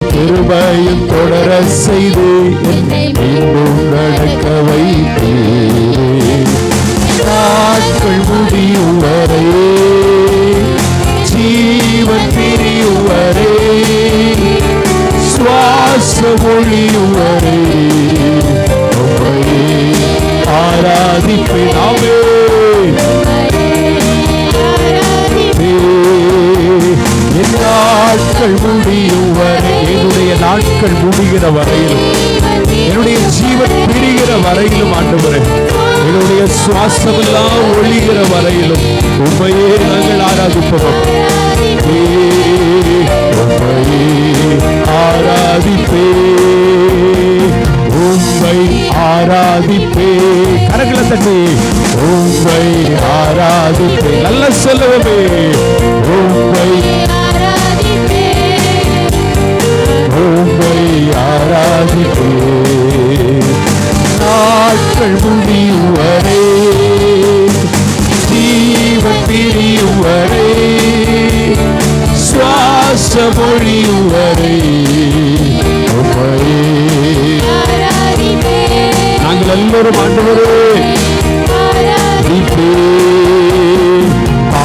கிருபையும் தொடர செய்து என்னை மீண்டும் நடக்க வைத்தீரே. நாட்கள் முடியும் வரை, ஜீவன் பிரியும் வரை, சுவாச ஒழியும் வரை உம்மையே ஆராதிப்பேன். என் நாட்கள் முடியும் வரை, என்னுடைய நாட்கள் முடிகிற வரையிலும், என்னுடைய ஜீவன் பிரிகிற வரையிலும் ஆண்டவரே, என்னுடைய சுவாசமெல்லாம் ஒழிகிற வரையிலும் உம்மையே நாங்கள் ஆராதிப்போம். உம்மையே ஆராதிப்பே, உம்மை ஆராதிப்பே. கரங்களை தட்டி உம்மை ஆராதிப்பே. நல்ல சொல்லுவே, உம்மை உம்மை ஆராதிப்பே. நாட்கள் முடியும் வரை, ஜீவன் பிரியும் வரை, சுவாச மொழியும் வரை உம்மையே நாங்கள் எல்லோரும் ஆண்டவரே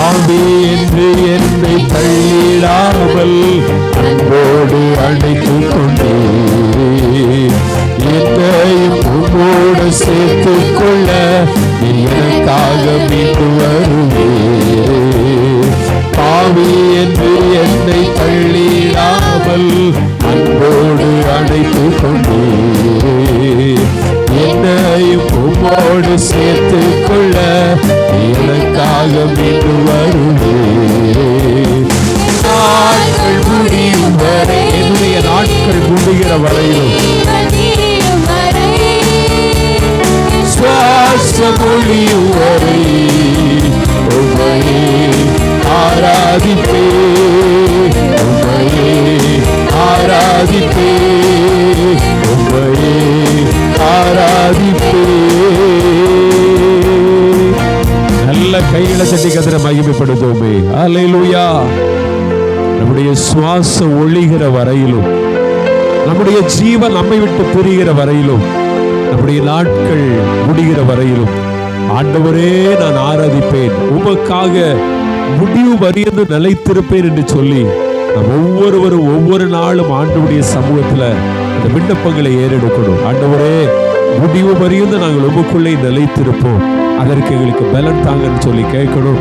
ஆவி என்று என்னை தள்ளிடாமல் அன்போடு அழைத்துக் கொண்டே என்னையும் உம்மோடு சேர்த்துக் கொள்ள எனக்காக மீண்டு வருவீரே. பாவி என்று என்னை தள்ளிடாமல் அன்போடு அழைத்துக் கொண்டே என்னையும் உம்மோடு சேர்த்துக் கொள்ள எனக்காக மீண்டு வருவீரே. நாட்கள் முடியும் வரை, என்னுடைய நாட்கள் முடிகிற வரையிலும், சுவாச மொழியும் வரை உம்மையே ஆராதிப்பே, உம்மையே ஆராதிப்பே, உம்மையே ஆராதிப்பே. நல்ல கைகளை தட்டி கர்த்தரை மகிமைப்படுத்துவோமே. அல்லேலூயா. நம்முடைய சுவாசம் ஒழிகிற வரையிலும், நம்முடைய ஜீவன் நம்மை விட்டு பிரிகிற வரையிலும், நம்முடைய நாட்கள் முடிகிற வரையிலும் ஆண்டவரே நான் ஆராதிப்பேன், உமக்காக முடிவு வரைந்து நிலைத்திருப்பேன் என்று சொல்லி நாம் ஒவ்வொருவரும் ஒவ்வொரு நாளும் ஆண்டவருடைய சமூகத்துல அந்த விண்ணப்பங்களை ஏறெடுக்கணும். ஆண்டவரே முடிவு வரைந்து நாங்கள் உமக்குள்ளே நிலைத்திருப்போம், அதற்கு எங்களுக்கு பலன் தாங்கன்னு சொல்லி கேட்கணும்.